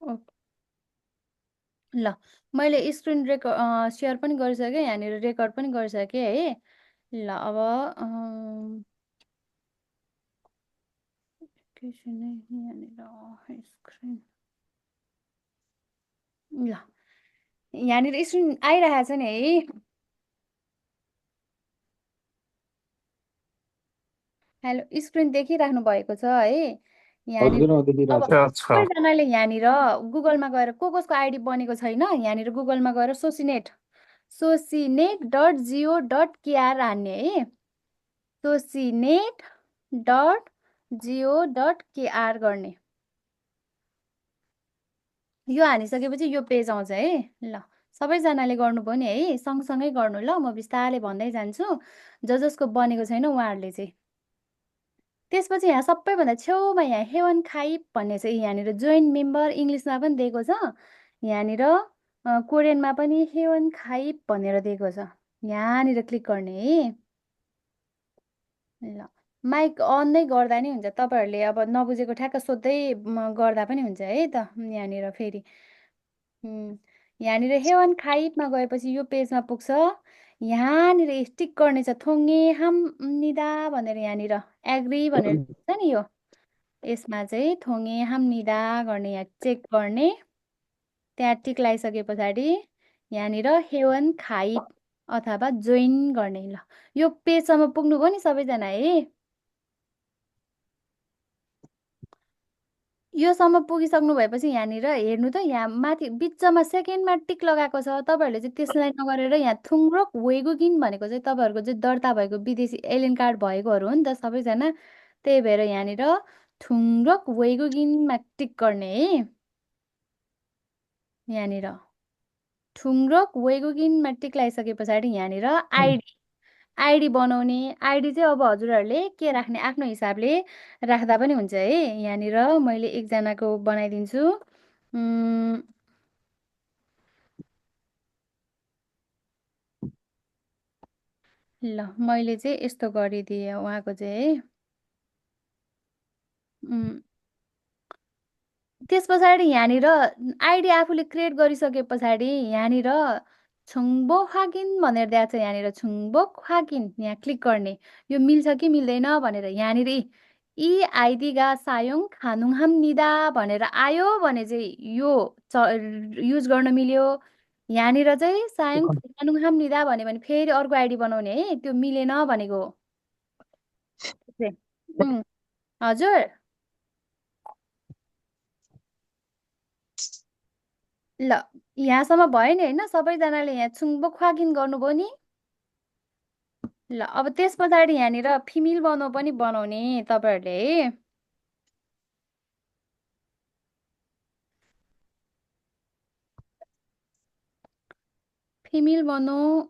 ओ, ल मैले screen share पनि गरिसकेँ, यहाँनिर रेकर्ड पनि गरिसकेँ है। ल अब एकैछिन है, यहाँनिर स्क्रिन। ल यहाँनिर स्क्रिन आइरहेको छ नि है। हेलो, स्क्रिन देखिराख्नु भएको छ है यहाँनिर। हजुर अब देखिरहेको अच्छा। सबैजनाले यहाँनिर गुगलमा गएर कसको आइडी बनेको छैन, यहाँनिर गुगलमा गएर सोसिनेट.go.kr हान्ने है। सोसिनेट.go.kr गर्ने। यो हानिसकेपछि यो पेज आउँछ है। ल सबैजनाले गर्नुभयो नि है, सँगसँगै गर्नु। ल म बिस्तारै भन्दै जान्छु, जसको बनेको छैन उहाँहरूले चाहिँ। त्यसपछि यहाँ सबैभन्दा छेउमा यहाँ हेवन खाइप भन्ने चाहिँ यहाँनिर जोइन मेम्बर इङ्ग्लिसमा पनि दिएको छ, यहाँनिर कोरियनमा पनि हेवन खाइप भनेर दिएको छ। यहाँनिर क्लिक गर्ने है। ल माइक अन नै गर्दा नि हुन्छ, तपाईँहरूले अब नबुझेको ठ्याक्क सोध्दै गर्दा पनि हुन्छ है त। यहाँनिर फेरि यहाँनिर हेवन खाइपमा गएपछि यो पेजमा पुग्छ। यहाँनिर टिक गर्ने छ, थोङ्गे हाम निदा भनेर यहाँनिर एग्री भनेर छ नि। यो यसमा चाहिँ थोङ्गे हाम निदा गर्ने, यहाँ चेक गर्ने। त्यहाँ टिक लगाइसके पछाडि यहाँनिर हेवन खाइप अथवा जोइन गर्ने। ल यो पेजसम्म पुग्नुभयो नि सबैजना है। योसम्म पुगिसक्नु भएपछि यहाँनिर हेर्नु त, यहाँ माथि बिचमा सेकेन्डमा टिक लगाएको छ। तपाईँहरूले चाहिँ त्यसलाई नगरेर यहाँ थुङ्रोक वेगुकिन भनेको चाहिँ तपाईँहरूको चाहिँ दर्ता भएको विदेशी एलियन कार्ड भएकोहरू हो नि त सबैजना। त्यही भएर यहाँनिर थुङ्रोक वेगुकिनमा टिक गर्ने है। यहाँनिर थुङ्रोक वेगुकिनमा टिक लगाइसके पछाडि यहाँनिर आइडी बनाउने। आइडी चाहिँ अब हजुरहरूले के राख्ने आफ्नो हिसाबले राख्दा पनि हुन्छ है। यहाँनिर मैले एकजनाको बनाइदिन्छु। ल मैले चाहिँ यस्तो गरिदिएँ उहाँको चाहिँ है। त्यस पछाडि यहाँनिर आइडी आफूले क्रिएट गरिसके पछाडि यहाँनिर छुङबो खाकिन भनेर दिएको छ। यहाँनिर छुङबो खाकिन यहाँ क्लिक गर्ने। यो मिल्छ कि मिल्दैन भनेर यहाँनिर यी आइडीगा सायोङ खानुङहाम निदा भनेर आयो भने चाहिँ यो युज गर्न मिल्यो। यहाँनिर चाहिँ सायोङ खानुङहाम निदा भन्यो भने फेरि अर्को आइडी बनाउने है, त्यो मिलेन भनेको हो। हजुर ल यहाँसम्म भयो नि होइन, सबैजनाले यहाँ छुङबो ख्वाकिन गर्नुभयो नि। ल अब त्यस पछाडि यहाँनिर फिमेल पनि बनाउने तपाईँहरूले है। फिमेल बनाऊ।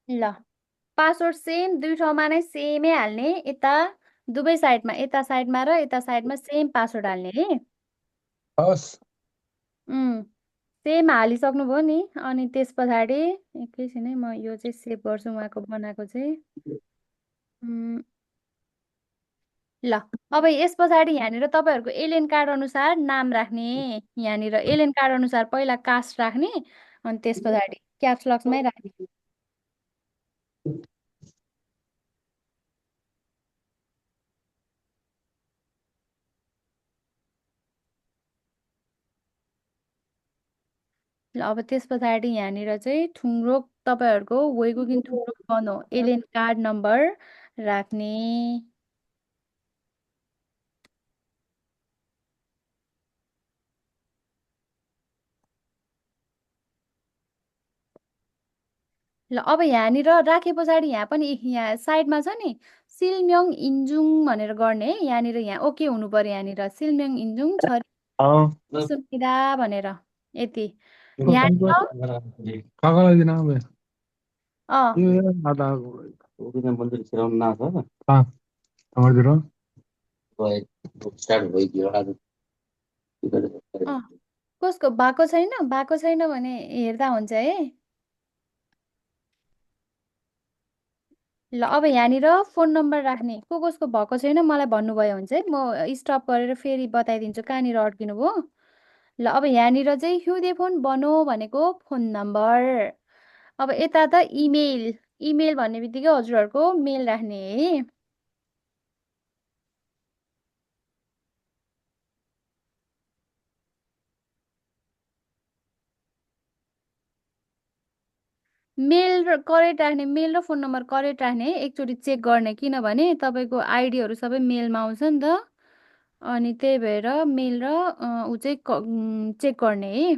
ल पासवर्ड सेम दुई ठाउँमा नै सेमै हाल्ने, यता दुवै साइडमा, यता साइडमा र यता साइडमा सेम पासवर्ड हाल्ने है। हस्। सेम हालिसक्नुभयो नि। अनि त्यस पछाडि एकैछिन है, म यो चाहिँ सेभ गर्छु उहाँको बनाएको चाहिँ। ल अब यस पछाडि यहाँनिर तपाईँहरूको एलियन कार्ड अनुसार नाम राख्ने। यहाँनिर एलियन कार्ड अनुसार पहिला कास्ट राख्ने, अनि त्यस पछाडि क्याप्सलक्समै राख्ने। ल अब त्यस पछाडि यहाँनिर चाहिँ थुङ्रोक तपाईँहरूको वेगुकिन थुङ्रोक बनो एलियन कार्ड नम्बर राख्ने। ल अब यहाँनिर राखे पछाडि यहाँ पनि यहाँ साइडमा छ नि सिलम्योङ इन्जुङ भनेर गर्ने है। यहाँनिर यहाँ ओके हुनु पर्यो। यहाँनिर सिलम्योङ इन्जुङ छोरी सुनिदा भनेर यति यहाँनिर कागज दिन अँ ये आधा कहाँ तमरतिर अँ कसको भएको छैन भने हेर्दा हुन्छ है। ल अब यहाँनिर फोन नम्बर राख्ने कसको भएको छैन मलाई भन्नुभयो भने चाहिँ म स्टप गरेर फेरि बताइदिन्छु कहाँनिर अड्किनु भयो। ल अब यहाँनिर चाहिँ हिउँदे फोन बनौ भनेको फोन नम्बर। अब यता त इमेल इमेल भन्ने बित्तिकै हजुरहरूको मेल राख्ने है। मेल र करेक्ट राख्ने मेल र फोन नम्बर करेक्ट राख्ने एकचोटि चेक गर्ने किनभने तपाईँको आइडीहरू सबै मेलमा आउँछ नि त। अनि त्यही भएर मेल र ऊ चाहिँ चेक गर्ने है।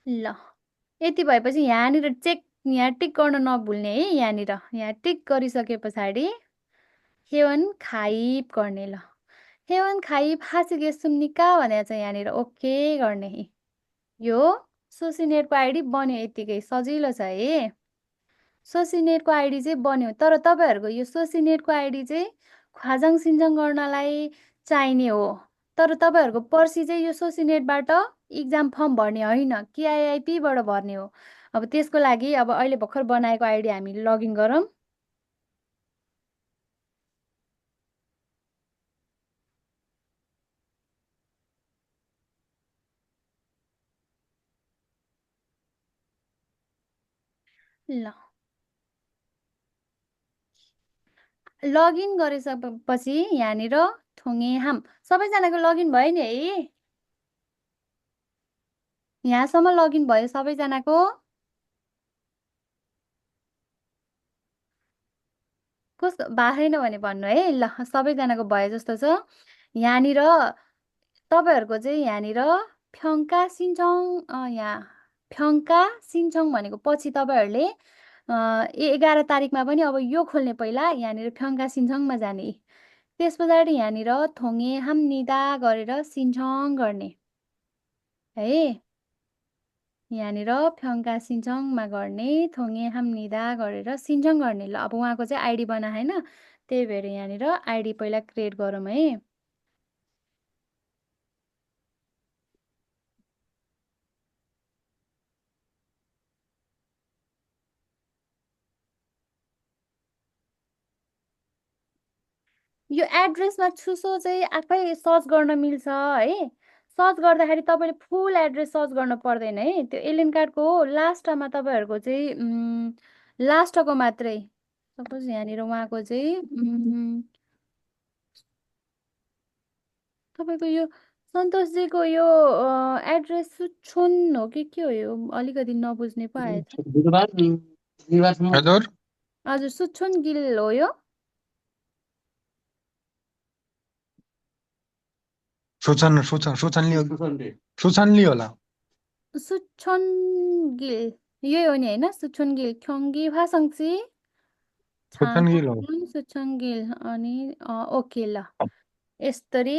ल यति भएपछि यहाँनिर यहाँ टिक गर्न नभुल्ने है। यहाँनिर यहाँ टिक गरिसके पछाडि हेवन खाइप गर्ने। ल हेवन खाइप हाँसिके सुम्निका भनेर चाहिँ यहाँनिर ओके गर्ने है। यो सोसिनेटको आइडी बन्यो यतिकै सजिलो छ है। सोसिनेटको आइडी चाहिँ बन्यो तर तपाईँहरूको यो सोसिनेटको आइडी चाहिँ ख्वाजाङ सिन्जाङ गर्नलाई चाहिने हो। तर तपाईँहरूको पर्सि चाहिँ यो सोसिनेटबाट इक्जाम फर्म भर्ने होइन केआइआइपीबाट भर्ने हो। अब त्यसको लागि अब अहिले भर्खर बनाएको आइडी हामी लगइन गरौँ। ल लगइन गरिसकेपछि यहाँनिर थोङे हाम सबैजनाको लगइन भयो नि है। यहाँसम्म लगइन भयो सबैजनाको। कस्तो भएको छैन भने भन्नु है। ल सबैजनाको भयो जस्तो छ। यहाँनिर तपाईँहरूको चाहिँ यहाँनिर फ्याङ्का सिन्चङ यहाँ फ्याङ्का सिन्चङ भनेको पछि तपाईँहरूले 11 तारिकमा पनि अब यो खोल्ने पहिला यहाँनिर फ्याङ्का सिन्चङमा जाने। त्यस पछाडि यहाँनिर थोङे हाम निदा गरेर सिन्चङ गर्ने है। यहाँनिर फ्याङ्का सिन्चङमा गर्ने थोङे हाम निदा गरेर सिन्चङ गर्ने। ल अब उहाँको चाहिँ आइडी बनाएन त्यही भएर यहाँनिर आइडी पहिला क्रिएट गरौँ है। यो एड्रेसमा छुसो चाहिँ आफै सर्च गर्न मिल्छ है। सर्च गर्दाखेरि तपाईँले फुल एड्रेस सर्च गर्न पर्दैन है। त्यो एलियन कार्डको लास्टमा तपाईँहरूको चाहिँ लास्टको मात्रै सपोज यहाँनिर उहाँको चाहिँ तपाईँको यो सन्तोषजीको यो एड्रेस सुछोन हो कि के हो यो अलिकति नबुझ्ने पो आएछ। हजुर हजुर सुछोन गिल हो यो। सुचनली होला। सुछोन गिल यही हो नि होइन सुछोन गिल ख्योङ्गी भाषङ्सी सुचनगिल हो। सुचङ्गिल अनि ओके ल यस्तरी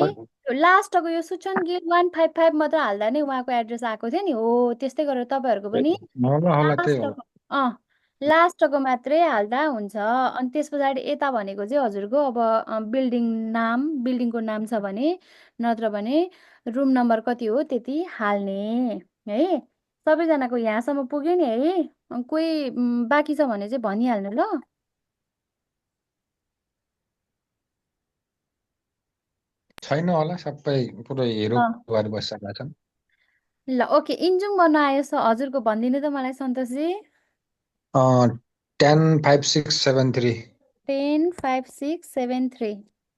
लास्टको यो सुचन गिल 155 मात्र हाल्दा नै उहाँको एड्रेस आएको थियो नि हो। त्यस्तै गरेर तपाईँहरूको पनि होला होला त्यही होला। लास्टको लास्टको मात्रै हाल्दा हुन्छ। अनि त्यस पछाडि यता भनेको चाहिँ हजुरको अब बिल्डिङको नाम छ भने नत्र भने रुम नम्बर कति हो त्यति हाल्ने है। सबैजनाको यहाँसम्म पुग्यो नि है। कोही बाँकी छ भने चाहिँ भनिहाल्नु ल। छैन होला सबै पुरै हेरो अँ, गरेर बसिसकेका छन्। ल ओके इन्जुङ भन्न आयो हजुरको भनिदिनु त मलाई सन्तोषजी। 105673। 105673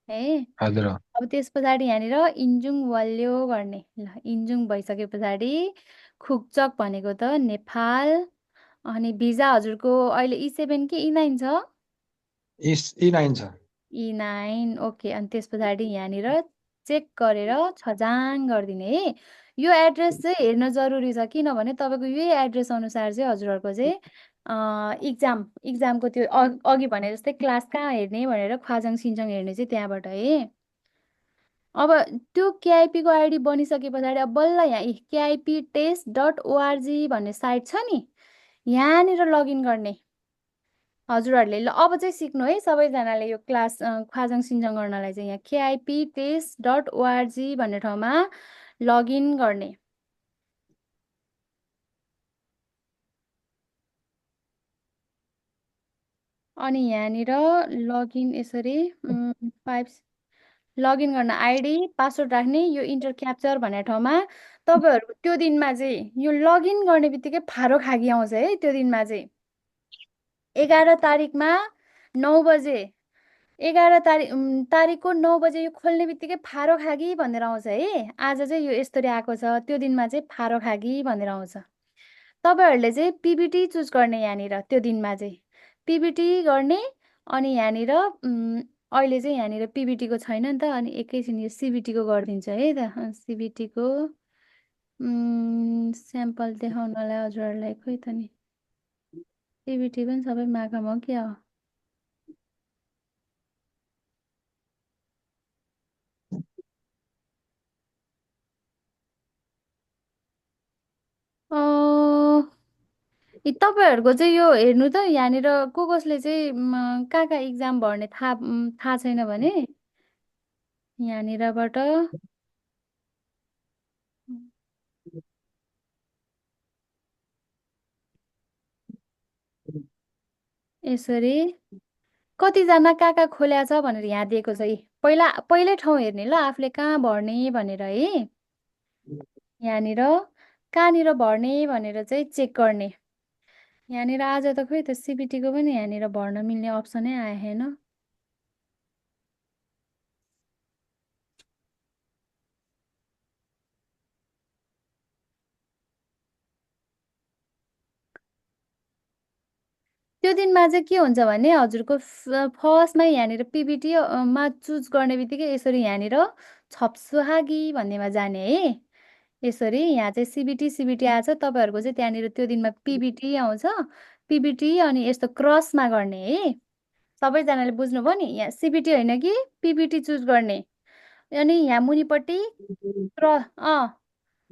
है। हजुर अब त्यस पछाडि यहाँनिर इन्जुङ वल्यो गर्ने। ल इन्जुङ भइसके पछाडि खुक्चक भनेको त नेपाल। अनि भिजा हजुरको अहिले E7 कि E9 छ। E9 छ। E9 okay. अनि त्यस पछाडि यहाँनिर चेक गरेर छजाङ गरिदिने है। यो एड्रेस चाहिँ हेर्न जरुरी छ किनभने तपाईँको यही एड्रेस अनुसार चाहिँ हजुरहरूको चाहिँ इक्जामको त्यो अघि भने जस्तै क्लास कहाँ हेर्ने भनेर ख्वाजाङ सिन्चङ हेर्ने चाहिँ त्यहाँबाट है। अब त्यो केआइपीको आइडी बनिसके पछाडि अब बल्ल यहाँ केआइपी टेस्ट डट ओआरजी भन्ने साइट छ नि यहाँनिर लगइन गर्ने हजुरहरूले। ल अब चाहिँ सिक्नु है सबैजनाले यो क्लास ख्वाजङ सिन्जङ गर्नलाई चाहिँ यहाँ केआइपी टेस्ट डट ओआरजी भन्ने ठाउँमा लगइन गर्ने। अनि यहाँनिर लगइन यसरी 5 लगइन गर्न आइडी पासवर्ड राख्ने यो इन्टर क्याप्चर भन्ने ठाउँमा तपाईँहरूको त्यो दिनमा चाहिँ यो लगइन गर्ने बित्तिकै फारो खाकी आउँछ है। त्यो दिनमा चाहिँ 11 तारिकमा 9 बजे 11 तारिकको 9 बजे यो खोल्ने बित्तिकै फारो खागी भनेर आउँछ है। आज चाहिँ यो यस्तरी आएको छ, त्यो दिनमा चाहिँ फारो खागी भनेर आउँछ। तपाईँहरूले चाहिँ पिबिटी चुज गर्ने यहाँनिर त्यो दिनमा चाहिँ पिबिटी गर्ने। अनि यहाँनिर अहिले चाहिँ यहाँनिर पिबिटीको छैन नि त, अनि एकैछिन यो सिबिटीको गरिदिन्छ है त। सिबिटीको स्याम्पल देखाउनलाई हजुरहरूलाई खोइ त नि पिबिटी पनि सबै मागाम हो क्या हो। तपाईँहरूको चाहिँ यो हेर्नु त यहाँनिर कसले चाहिँ कहाँ कहाँ इक्जाम भर्ने थाहा छैन भने यहाँनिरबाट यसरी कतिजना कहाँ कहाँ खोल्या छ भनेर यहाँ दिएको छ है। पहिल्यै ठाउँ हेर्ने ल आफूले कहाँ भर्ने भनेर है। यहाँनिर कहाँनिर भर्ने भनेर चाहिँ चेक गर्ने। यहाँनिर आज त खोइ त सिबिटीको पनि यहाँनिर भर्न मिल्ने अप्सनै आएन। त्यो दिनमा चाहिँ के हुन्छ भने हजुरको फर्स्टमा यहाँनिर पिबिटी मा चुज गर्ने बित्तिकै यसरी यहाँनिर छप्सुहागी भन्नेमा जाने है। यसरी यहाँ चाहिँ सिबिटी सिबिटी आएछ तपाईँहरूको चाहिँ त्यहाँनिर त्यो दिनमा पिबिटी आउँछ। पिबिटी अनि यस्तो क्रसमा गर्ने है। सबैजनाले बुझ्नुभयो नि, यहाँ सिबिटी होइन कि पिबिटी चुज गर्ने। अनि यहाँ मुनिपट्टि क्र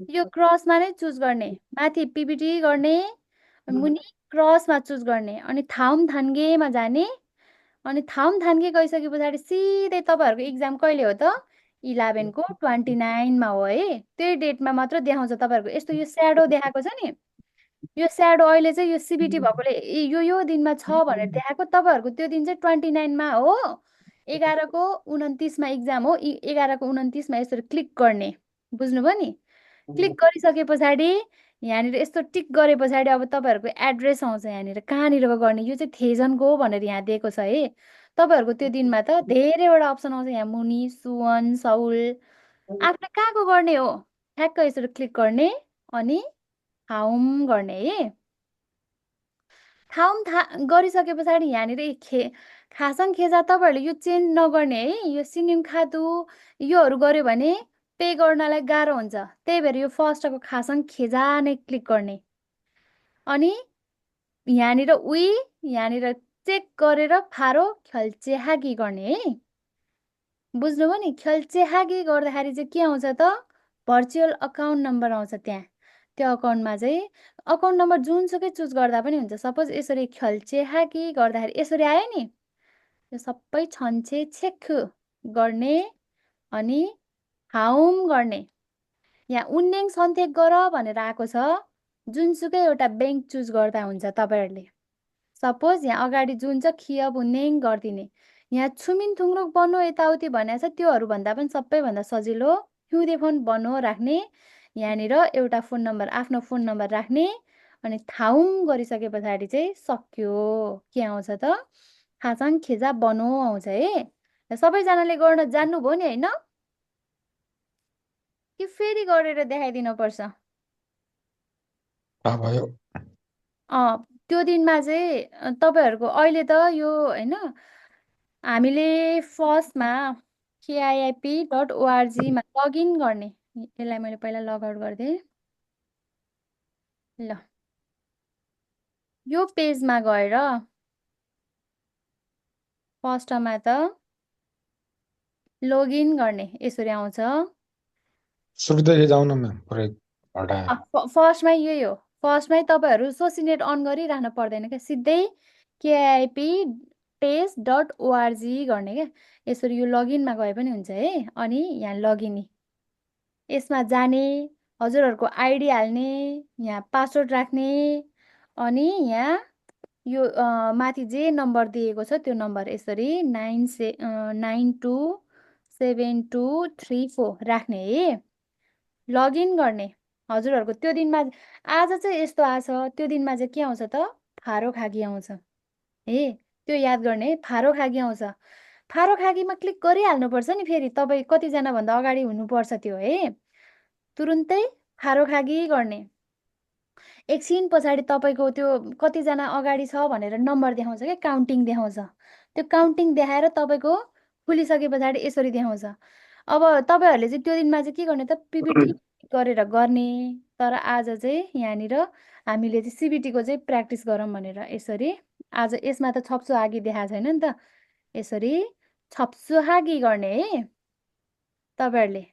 यो क्रसमा नै चुज गर्ने। माथि पिबिटी गर्ने, मुनि क्रसमा चुज गर्ने, अनि थाम थान्गेमा जाने। अनि थाम थान्गे गइसके पछाडि सिधै तपाईँहरूको इक्जाम कहिले हो त 11को 29मा हो है। त्यही डेटमा मात्र देखाउँछ तपाईँहरूको। यस्तो यो स्याडो देखाएको छ नि, यो स्याडो अहिले चाहिँ यो सिबिटी भएकोले यो दिनमा छ भनेर देखाएको। तपाईँहरूको त्यो दिन चाहिँ 29मा हो। 11को 29मा इक्जाम हो। 11को 29मा यसरी क्लिक गर्ने, बुझ्नुभयो नि। क्लिक गरिसके पछाडि यहाँनिर यस्तो टिक गरे पछाडि अब तपाईँहरूको एड्रेस आउँछ यहाँनिर कहाँनिर गर्ने। यो चाहिँ थेजनको हो भनेर यहाँ दिएको छ है। तपाईँहरूको त्यो दिनमा त धेरैवटा अप्सन आउँछ यहाँ मुनि सुवन सौल आफूले कहाँको गर्ने हो ठ्याक्क यसरी क्लिक गर्ने अनि हाउम गर्ने है। गरिसके पछाडि यहाँनिर खासङ खेजा तपाईँहरूले यो चेन्ज नगर्ने है। यो सिनिम खातु योहरू गऱ्यो भने पे गर्नलाई गाह्रो हुन्छ। त्यही भएर यो फर्स्टको खासङ खेजा नै क्लिक गर्ने। अनि यहाँनिर यहाँनिर चेक गरेर फारो खल्चेहागी गर्ने है। बुझ्नुभयो नि। खल्चेहागी गर्दाखेरि चाहिँ के आउँछ त भर्चुअल अकाउन्ट नम्बर आउँछ त्यहाँ। त्यो अकाउन्टमा चाहिँ अकाउन्ट नम्बर जुनसुकै चुज गर्दा पनि हुन्छ। सपोज यसरी खल्चेहागी गर्दाखेरि यसरी आयो नि, यो सबै छन्छे छेक गर्ने अनि हाउम गर्ने। यहाँ उन्नेङ सन्थेक गर भनेर आएको छ। जुनसुकै एउटा ब्याङ्क चुज गर्दा हुन्छ तपाईँहरूले। सपोज यहाँ अगाडि जुन छ खिया बुन्नेङ गरिदिने। यहाँ छुमिन थुङ्रोक बनो यताउति भनेको छ, त्योहरू भन्दा पनि सबैभन्दा सजिलो हिउँदे फोन बनो राख्ने। यहाँनिर एउटा फोन नम्बर आफ्नो फोन नम्बर राख्ने अनि थाउम गरिसके पछाडि चाहिँ सक्यो। के आउँछ त खासाङ खेजा बनो आउँछ है। सबैजनाले गर्न जान्नुभयो नि होइन कि फेरि गरेर देखाइदिनु पर्छ? भयो। त्यो दिनमा चाहिँ तपाईँहरूको अहिले त यो होइन हामीले फर्स्टमा KIIP.org-मा लगइन गर्ने। यसलाई मैले पहिला लगआउट गरिदिएँ। ल यो पेजमा गएर फर्स्टमा त लगइन गर्ने यसरी आउँछ। सुरुदेखि जाउँ न म्याम, पुरै हटाएर। फर्स्टमा यही हो। फर्स्टमै तपाईँहरू सोसिनेट अन गरिरहनु पर्दैन क्या, सिधै केआइपी टेस्ट.org गर्ने क्या। यसरी यो लगइनमा गए पनि हुन्छ है। अनि यहाँ लगइन, यसमा जाने, हजुरहरूको आइडी हाल्ने, यहाँ पासवर्ड राख्ने, अनि यहाँ यो माथि जे नम्बर दिएको छ त्यो नम्बर यसरी 927274 राख्ने है। लगइन गर्ने। हजुरहरूको त्यो दिनमा आज चाहिँ यस्तो आछ, त्यो दिनमा चाहिँ के आउँछ त, फारो खागी आउँछ है। त्यो याद गर्ने है, फारो खागी आउँछ। फारो खागीमा क्लिक गरिहाल्नुपर्छ नि, फेरि तपाईँ कतिजना भन्दा अगाडि हुनुपर्छ त्यो है। तुरुन्तै फारो खागी गर्ने। एकछिन पछाडि तपाईँको त्यो कतिजना अगाडि छ भनेर नम्बर देखाउँछ क्या, काउन्टिङ देखाउँछ। त्यो काउन्टिङ देखाएर तपाईँको खुलिसके पछाडि यसरी देखाउँछ। अब तपाईँहरूले चाहिँ त्यो दिनमा चाहिँ के गर्ने त, पिपिटी गरेर गर्ने। तर आज चाहिँ यहाँनिर हामीले चाहिँ सिबिटीको चाहिँ प्र्याक्टिस गरौँ भनेर यसरी, आज यसमा त छप्सु हागी देखाएको छैन नि त, यसरी छप्सु हागी गर्ने है। तपाईँहरूले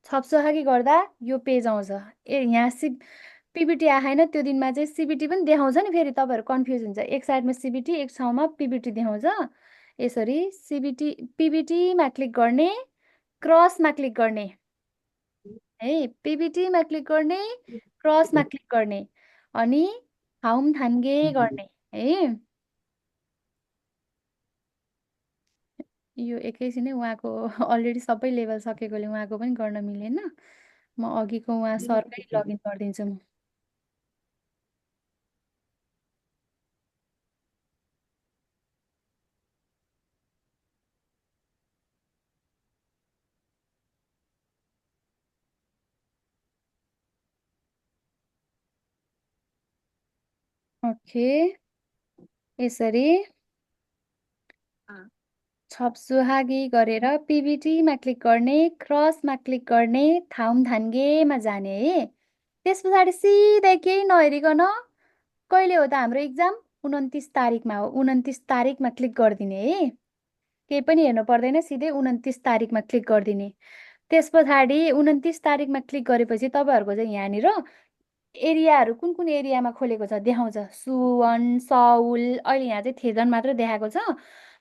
छप्सु हागी गर्दा यो पेज आउँछ। यहाँ पिपिटी आएन त्यो दिनमा चाहिँ सिबिटी पनि देखाउँछ नि, फेरि तपाईँहरू कन्फ्युज हुन्छ। एक साइडमा सिबिटी, एक ठाउँमा पिपिटी देखाउँछ। यसरी सिबिटी पिपिटीमा क्लिक गर्ने, क्रसमा क्लिक गर्ने है। पिपिटीमा क्लिक गर्ने, क्रसमा क्लिक गर्ने, अनि ठाउँ थान्गे गर्ने है। यो एकैछिनै उहाँको अलरेडी सबै लेभल सकेकोले उहाँको पनि गर्न मिलेन। म अघिको उहाँ सरकै लगइन गरिदिन्छु म। ओके, यसरी छप्सुहागी गरेर पिबिटीमा क्लिक गर्ने, क्रसमा क्लिक गर्ने, ठाउँ थान्गेमा जाने है। त्यस पछाडि सिधै केही नहेरिकन, कहिले हो त हाम्रो इक्जाम, 29 तारिकमा हो, 29 तारिकमा क्लिक गरिदिने है। केही पनि हेर्नु पर्दैन, सिधै 29 तारिकमा क्लिक गरिदिने। त्यस पछाडि 29 तारिकमा क्लिक गरेपछि तपाईँहरूको चाहिँ यहाँनिर एरियाहरू कुन कुन एरियामा खोलेको छ देखाउँछ, सुवन, सौल। अहिले यहाँ चाहिँ थेजन मात्र देखाएको छ,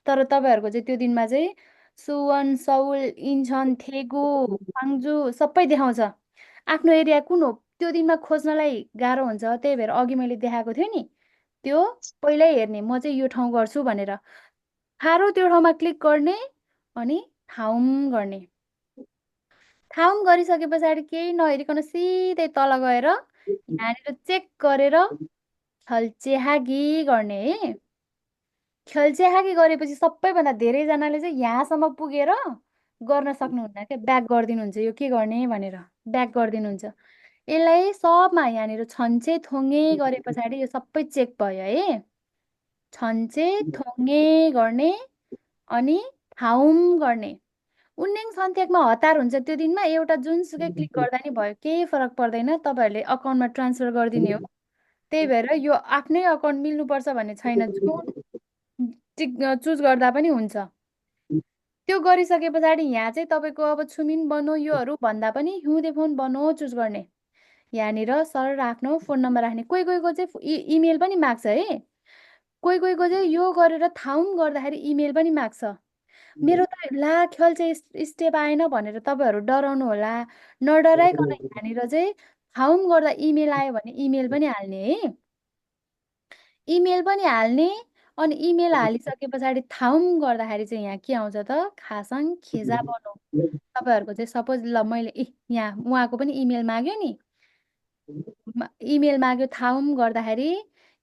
तर तपाईँहरूको चाहिँ त्यो दिनमा चाहिँ सुवन, सौल, इन्चन, थेगु, पाङजु सबै देखाउँछ। आफ्नो एरिया कुन हो त्यो दिनमा खोज्नलाई गाह्रो हुन्छ, त्यही भएर अघि मैले देखाएको थियो नि, त्यो पहिल्यै हेर्ने, म चाहिँ यो ठाउँ गर्छु भनेर। थारो त्यो ठाउँमा क्लिक गर्ने, अनि ठाउँ गर्ने। ठाउँ गरिसके पछाडि केही नहेरिकन सिधै तल गएर यहाँनिर चेक गरेर खल्चेहागी गर्ने है। खल्चेहागी गरेपछि सबैभन्दा धेरैजनाले चाहिँ यहाँसम्म पुगेर गर्न सक्नुहुन्न क्या, ब्याक गरिदिनुहुन्छ यो के गर्ने भनेर, ब्याक गरिदिनुहुन्छ। यसलाई सबमा यहाँनिर छन्चे थोङ्गे गरे पछाडि यो सबै चेक भयो है। छन्चे थोङ्गे गर्ने, अनि ठाउँ गर्ने। उन्नेङ सन्त्याकमा हतार हुन्छ त्यो दिनमा, एउटा जुनसुकै क्लिक गर्दा नि भयो, केही फरक पर्दैन, तपाईँहरूले अकाउन्टमा ट्रान्सफर गरिदिने हो। त्यही भएर यो आफ्नै अकाउन्ट मिल्नुपर्छ भन्ने छैन, जुन चुज गर्दा पनि हुन्छ। त्यो गरिसके पछाडि यहाँ चाहिँ तपाईँको अब छुमिन बनो योहरू भन्दा पनि हिउँदे फोन बनो चुज गर्ने। यहाँनिर सर आफ्नो फोन नम्बर राख्ने। कोही कोहीको चाहिँ इमेल पनि माग्छ है। कोही कोहीको चाहिँ यो गरेर ठाउँ गर्दाखेरि इमेल पनि माग्छ। मेरो त ला ख्याल चाहिँ स्टेप आएन भनेर तपाईँहरू डराउनु होला, नडराइकन यहाँनिर चाहिँ ठाउँ गर्दा इमेल आयो भने इमेल पनि हाल्ने है। इमेल पनि हाल्ने, अनि इमेल हालिसके पछाडि ठाउँ गर्दाखेरि चाहिँ यहाँ के आउँछ त, खासाङ खेजा बनो। तपाईँहरूको चाहिँ सपोज ल मैले यहाँ उहाँको पनि इमेल माग्यो नि, इमेल माग्यो ठाउँ गर्दाखेरि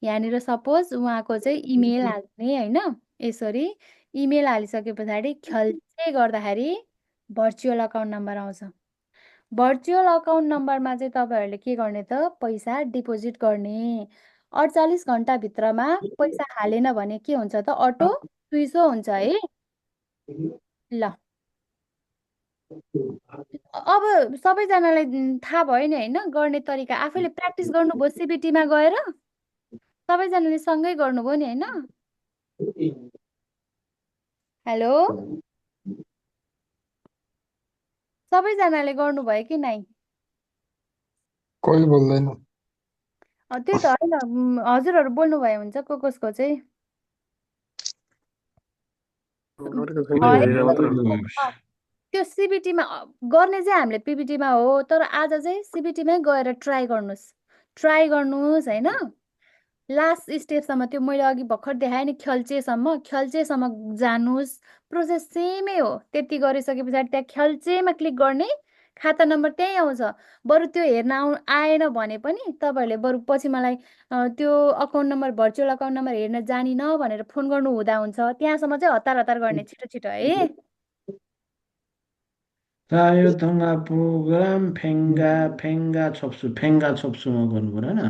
यहाँनिर सपोज उहाँको चाहिँ इमेल हाल्ने होइन। यसरी इमेल हालिसके पछाडि खल्चे गर्दाखेरि भर्चुअल अकाउन्ट नम्बर आउँछ। भर्चुअल अकाउन्ट नम्बरमा चाहिँ तपाईँहरूले के गर्ने त, पैसा डिपोजिट गर्ने। 48 घन्टाभित्रमा पैसा हालेन भने के हुन्छ त, अटो सुइसो हुन्छ है। ल, अब सबैजनालाई थाहा भयो नि होइन गर्ने तरिका, आफैले प्र्याक्टिस गर्नुभयो सिबिटीमा गएर, सबैजनाले सँगै गर्नुभयो नि होइन। हेलो, सबैजनाले गर्नुभयो कि नै? कोही बोल्दैन। त्यही त होइन हजुरहरू बोल्नुभयो हुन्छ कसको चाहिँ गरेको छैन होइन हेरेर मात्र हो। अँ, त्यो सिबिटीमा गर्ने चाहिँ हामीले पिपिटीमा हो तर आज चाहिँ सिबिटीमै गएर ट्राई गर्नुहोस् होइन लास्ट स्टेपसम्म त्यो मैले अघि भर्खर देखाएँ नि ख्याल्चेसम्म जानुहोस् प्रोसेस सेमै हो त्यति गरिसके पछाडि त्यहाँ ख्याल्चेमा क्लिक गर्ने खाता नम्बर त्यहीँ आउँछ बरु त्यो हेर्न आएन भने पनि तपाईँहरूले बरु पछि मलाई त्यो account number virtual account number हेर्न जानिन भनेर फोन गर्नु हुँदा हुन्छ त्यहाँसम्म चाहिँ हतार हतार गर्ने छिटो छिटो है यो त प्रोग्राम फेङ्गा फेङ्गा छोप्छु फेङ्गा छोप्छुमा गर्नु पऱ्यो होइन